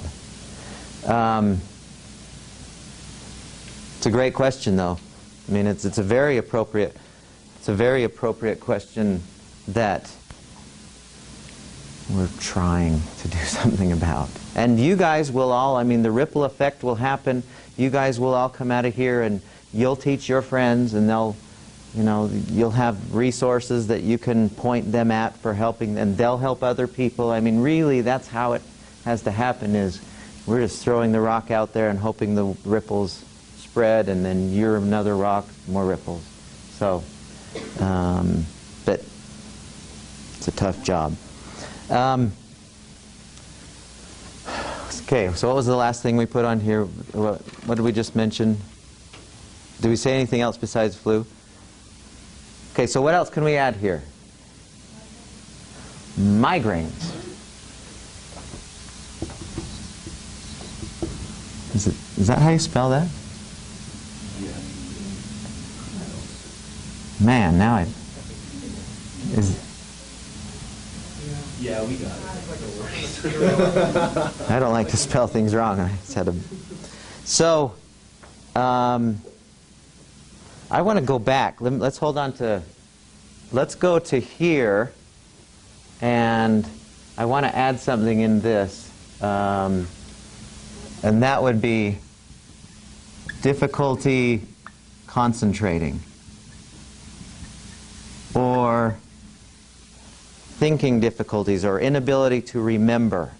It's a great question, though. I mean, it's a very appropriate question that we're trying to do something about. And you guys will all, I mean, the ripple effect will happen. You guys will all come out of here and you'll teach your friends, and they'll, you know, you'll have resources that you can point them at for helping, and they'll help other people. I mean, really, that's how it has to happen, is we're just throwing the rock out there and hoping the ripples spread, and then you're another rock, more ripples. So, but it's a tough job. Okay, so what was the last thing we put on here? What did we just mention? Do we say anything else besides flu? Okay, so what else can we add here? Migraines. Is that how you spell that? Man, now I... Yeah, we got it. I don't like to spell things wrong. I just had to... So, I want to go back. Let's hold on to... Let's go to here, and I want to add something in this. And that would be difficulty concentrating, or thinking difficulties, or inability to remember.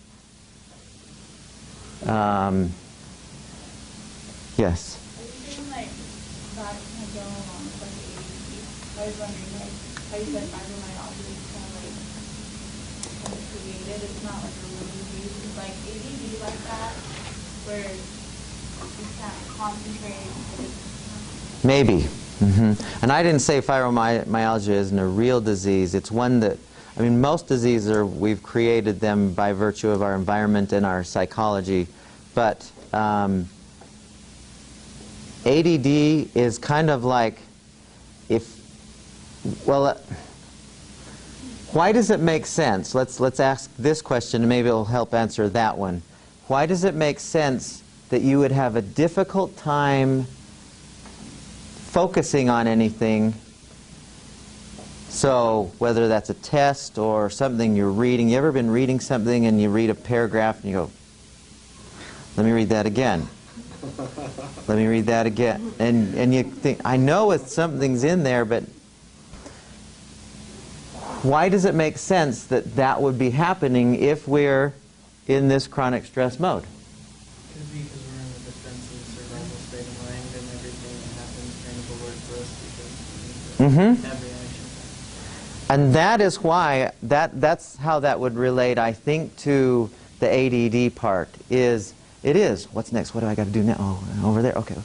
Yes? Are you saying like that kind of going along with like ADD? I was wondering like how you said fibromyalgia is kind of created. It's not like a real disease. It's like ADD like that, where you can't concentrate. Maybe. And I didn't say fibromyalgia isn't a real disease. It's one that, I mean, most diseases are, we've created them by virtue of our environment and our psychology. But ADD is kind of like, why does it make sense? Let's ask this question, and maybe it'll help answer that one. Why does it make sense that you would have a difficult time focusing on anything? So whether that's a test or something you're reading, you ever been reading something and you read a paragraph and you go, let me read that again. Let me read that again. And you think, I know something's in there, but why does it make sense that that would be happening if we're in this chronic stress mode? Could be because we're in a defensive survival state of mind, and everything that happens kind of alerts us because every action. And that is why, that's how that would relate, I think, to the ADD part, what's next? What do I got to do now? Oh, over there, okay.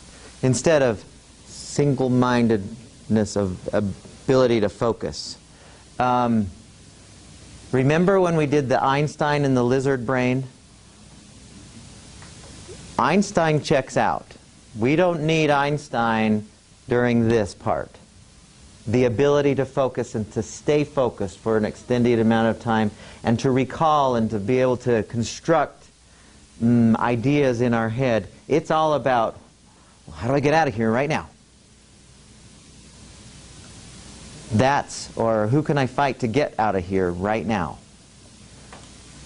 Instead of single-mindedness of ability to focus. Remember when we did the Einstein and the lizard brain? Einstein checks out. We don't need Einstein during this part. The ability to focus and to stay focused for an extended amount of time, and to recall and to be able to construct ideas in our head. It's all about, well, how do I get out of here right now? Or who can I fight to get out of here right now?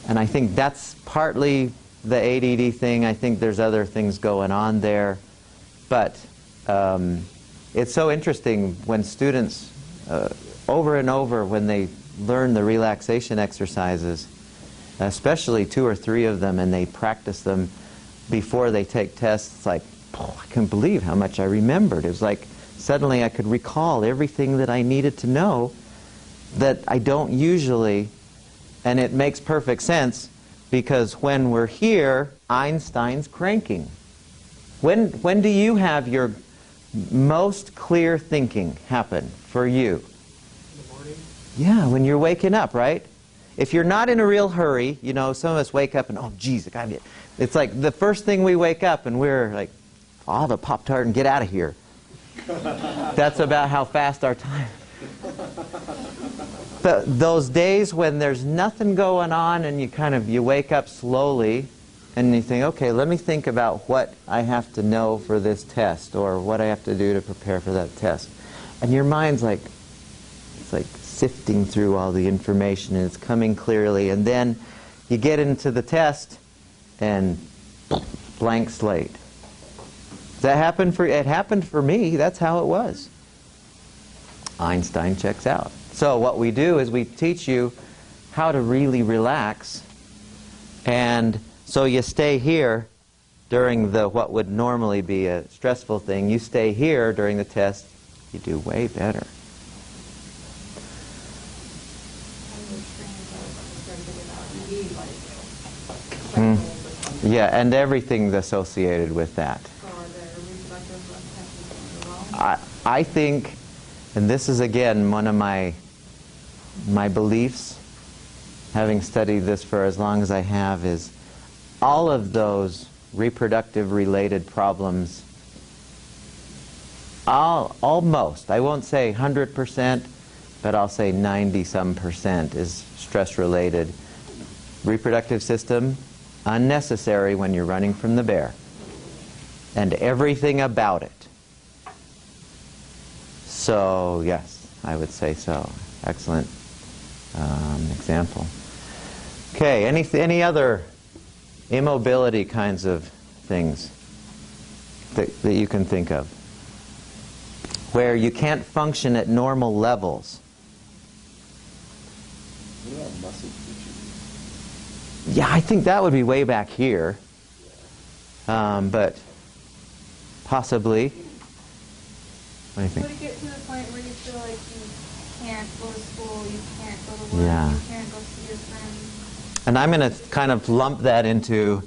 And I think that's partly the ADD thing. I think there's other things going on there. But it's so interesting when students, over and over, when they learn the relaxation exercises, especially 2 or 3 of them, and they practice them before they take tests, it's like, oh, I can't believe how much I remembered. It was like suddenly I could recall everything that I needed to know that I don't usually, and it makes perfect sense because when we're here, Einstein's cranking. When do you have your most clear thinking happen for you? In the morning. Yeah, when you're waking up, right? If you're not in a real hurry, you know, some of us wake up and, oh, geez, it's like the first thing we wake up and we're like, I'll have a Pop-Tart and get out of here. That's about how fast our time. But those days when there's nothing going on and you wake up slowly and you think, okay, let me think about what I have to know for this test or what I have to do to prepare for that test. And your mind's like, it's like sifting through all the information and it's coming clearly, and then you get into the test and blank slate. It happened for me. That's how it was. Einstein checks out. So what we do is we teach you how to really relax, and so you stay here during what would normally be a stressful thing. You stay here during the test, you do way better. Yeah, and everything associated with that. So are there reproductive tests as well? I think, and this is again one of my beliefs, having studied this for as long as I have, is all of those reproductive related problems, almost, I won't say 100%, but I'll say 90-some% is stress related. Reproductive system, unnecessary when you're running from the bear. And everything about it. So, yes, I would say so. Excellent example. Okay, any other immobility kinds of things that you can think of? Where you can't function at normal levels. What about muscle twitching? Yeah, I think that would be way back here. But possibly. What do you think? Would it get to the point where you feel like you can't go to school, you can't go to work, Yeah. you can't go see your friends? And I'm going to kind of lump that into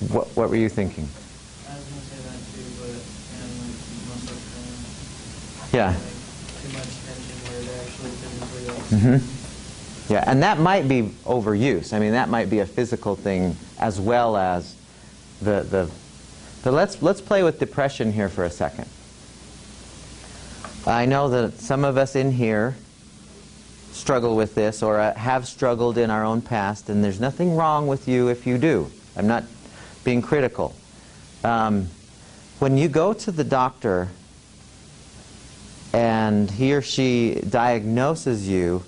what were you thinking? I was gonna say that too, but, and like muscle pain, Yeah. like too much tension where it actually physically like. Yeah, and that might be overuse. I mean, that might be a physical thing as well as the let's play with depression here for a second. I know that some of us in here struggle with this or have struggled in our own past, and there's nothing wrong with you if you do. I'm not being critical. When you go to the doctor and he or she diagnoses you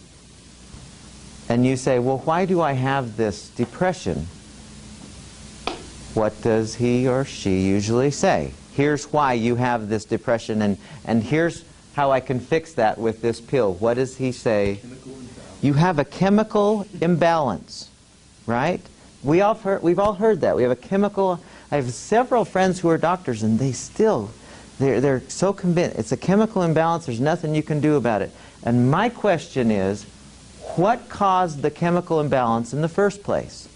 and you say, well, why do I have this depression? What does he or she usually say? Here's why you have this depression, and here's how I can fix that with this pill. What does he say? You have a chemical imbalance, right? We've all heard that. We have a chemical. I have several friends who are doctors, and they're so convinced it's a chemical imbalance. There's nothing you can do about it. And my question is, what caused the chemical imbalance in the first place?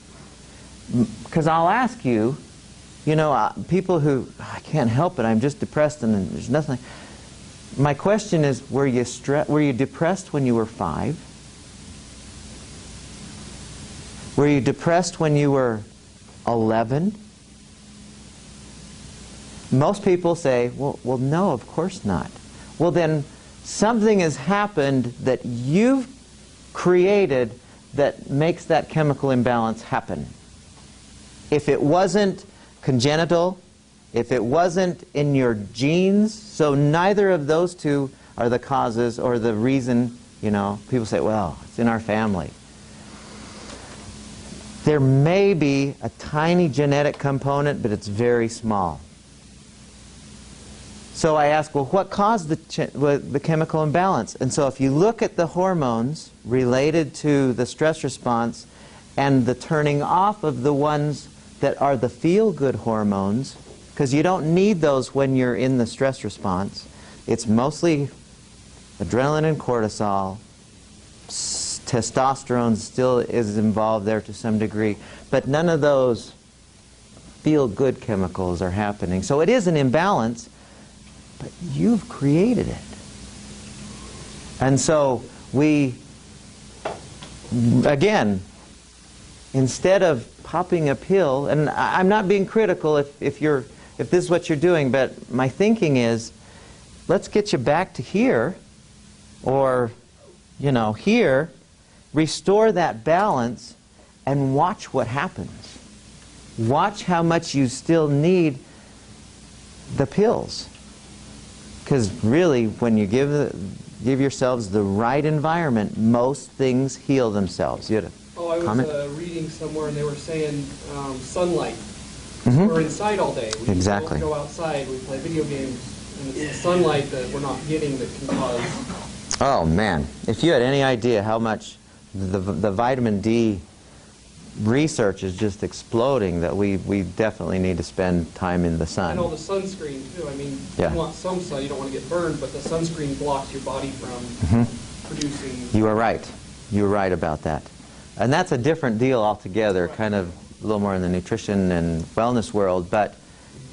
Because I'll ask you, people who, I can't help it, I'm just depressed and there's nothing. My question is, were you depressed when you were 5? Were you depressed when you were 11? Most people say, well, no, of course not. Well, then something has happened that you've created that makes that chemical imbalance happen. If it wasn't congenital, if it wasn't in your genes, so neither of those two are the causes or the reason, people say, well, it's in our family. There may be a tiny genetic component, but it's very small. So I ask, well, what caused the chemical imbalance? And so if you look at the hormones related to the stress response and the turning off of the ones that are the feel-good hormones, because you don't need those when you're in the stress response. It's mostly adrenaline and cortisol. Testosterone still is involved there to some degree, but none of those feel-good chemicals are happening. So it is an imbalance, but you've created it. And so we, again, instead of popping a pill, and I'm not being critical if this is what you're doing, but my thinking is, let's get you back to here, or, here, restore that balance, and watch what happens. Watch how much you still need the pills. Because really, when you give yourselves the right environment, most things heal themselves. You had a comment? I was reading somewhere, and they were saying sunlight. Mm-hmm. We're inside all day. We Exactly. don't go outside. We play video games, and it's the sunlight that we're not getting that can cause. Oh man, if you had any idea how much the vitamin D research is just exploding, that we definitely need to spend time in the sun. And all the sunscreen too. I mean, Yeah. you want some sun, you don't want to get burned, but the sunscreen blocks your body from producing. You are right. You were right about that. And that's a different deal altogether, kind of a little more in the nutrition and wellness world, but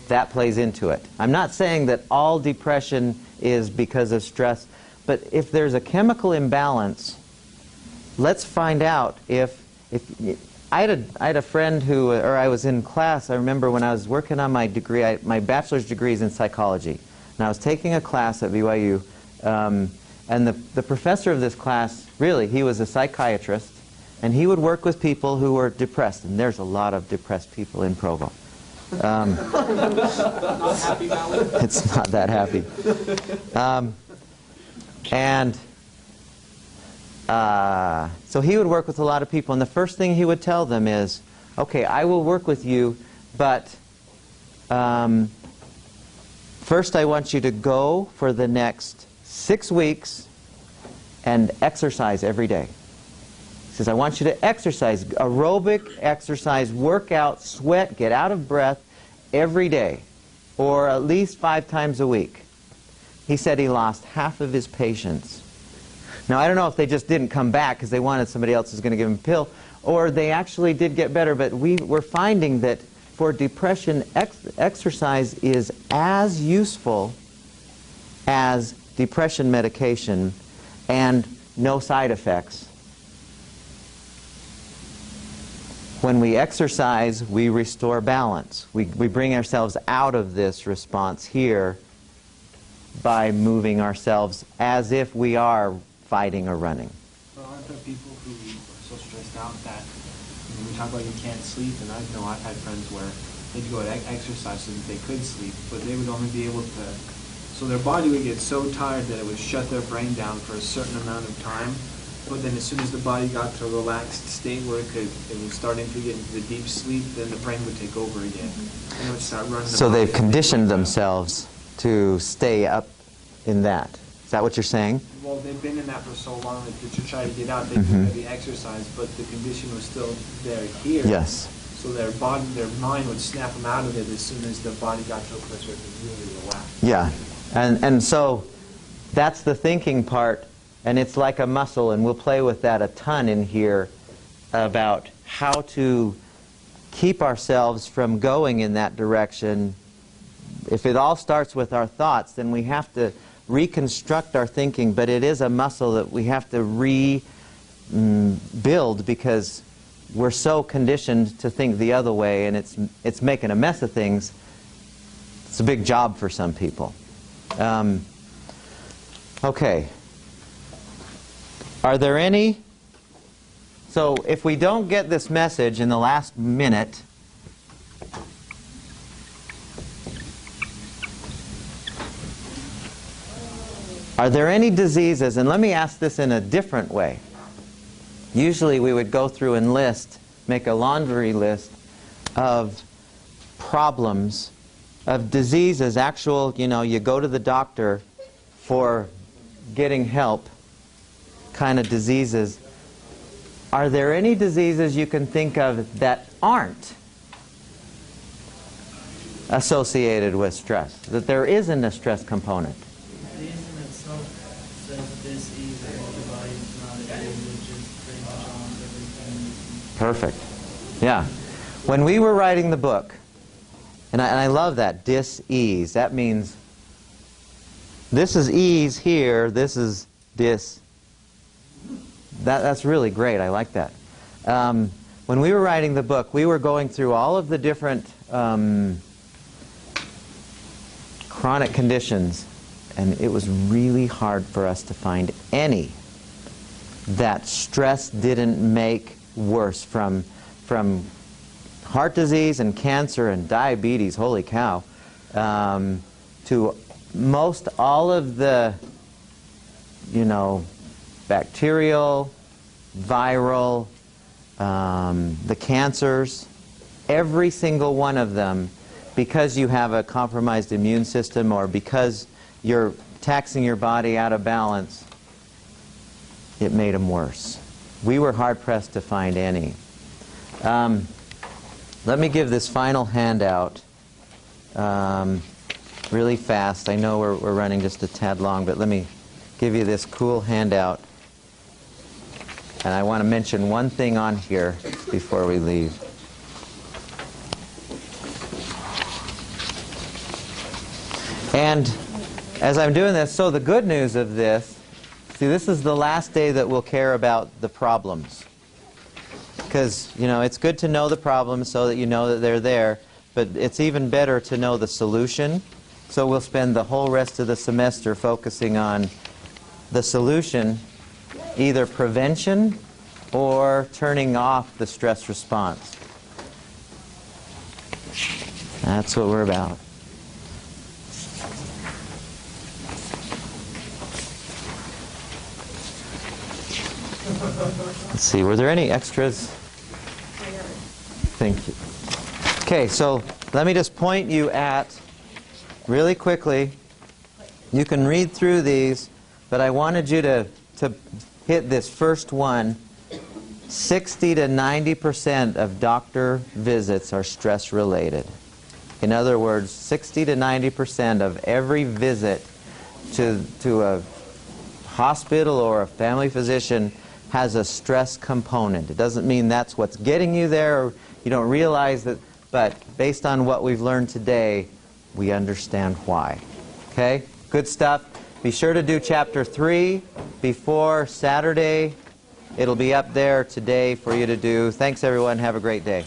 that plays into it. I'm not saying that all depression is because of stress, but if there's a chemical imbalance, let's find out if I had a friend who, or I was in class, I remember when I was working on my degree, my bachelor's degree is in psychology, and I was taking a class at BYU, and the professor of this class, really, he was a psychiatrist, and he would work with people who were depressed, and there's a lot of depressed people in Provo. Not happy valley? It's not that happy. So he would work with a lot of people, and the first thing he would tell them is, okay, I will work with you, but first I want you to go for the next 6 weeks and exercise every day. He says, I want you to exercise, aerobic exercise, work out, sweat, get out of breath every day, or at least 5 times a week. He said he lost half of his patients. Now, I don't know if they just didn't come back because they wanted somebody else who's going to give them a pill, or they actually did get better, but we're finding that for depression, exercise is as useful as depression medication and no side effects. When we exercise, we restore balance. We bring ourselves out of this response here by moving ourselves as if we are fighting or running. Well, aren't there people who are so stressed out that, we talk about you can't sleep, and I know I've had friends where they'd go to exercise so that they could sleep, but they would only be able to, so their body would get so tired that it would shut their brain down for a certain amount of time, but then as soon as the body got to a relaxed state where it was starting to get into the deep sleep, then the brain would take over again. And it would start running. So they've conditioned themselves to stay up in that. Is that what you're saying? Well, they've been in that for so long that to try to get out, they do heavy exercise, but the condition was still there here. Yes. So their body, their mind would snap them out of it as soon as the body got to a place where it could really relax. Yeah. And so that's the thinking part, and it's like a muscle, and we'll play with that a ton in here about how to keep ourselves from going in that direction. If it all starts with our thoughts, then we have to reconstruct our thinking, but it is a muscle that we have to rebuild because we're so conditioned to think the other way, and it's making a mess of things. It's a big job for some people. Okay. Are there any? So if we don't get this message in the last minute, are there any diseases, and let me ask this in a different way. Usually we would go through and make a laundry list of problems, of diseases, actual, you go to the doctor for getting help kind of diseases. Are there any diseases you can think of that aren't associated with stress, that there isn't a stress component? Perfect. Yeah. When we were writing the book, and I love that, dis-ease. That means this is ease here, this is dis. That's really great. I like that. When we were writing the book, we were going through all of the different chronic conditions, and it was really hard for us to find any that stress didn't make worse, from heart disease and cancer and diabetes, holy cow, to most all of the, bacterial, viral, the cancers, every single one of them, because you have a compromised immune system or because you're taxing your body out of balance, it made them worse. We were hard-pressed to find any. Let me give this final handout really fast. I know we're running just a tad long, but let me give you this cool handout. And I want to mention one thing on here before we leave. And as I'm doing this, so the good news of this, see, this is the last day that we'll care about the problems. Because, you know, it's good to know the problems so that you know that they're there, but it's even better to know the solution. So we'll spend the whole rest of the semester focusing on the solution, either prevention or turning off the stress response. That's what we're about. Let's see, were there any extras? Thank you. Okay, so let me just point you at, really quickly, you can read through these, but I wanted you to hit this first one. 60 to 90% of doctor visits are stress related. In other words, 60 to 90% of every visit to a hospital or a family physician has a stress component. It doesn't mean that's what's getting you there, or you don't realize that, but based on what we've learned today, we understand why. Okay? Good stuff. Be sure to do Chapter 3 before Saturday. It'll be up there today for you to do. Thanks, everyone. Have a great day.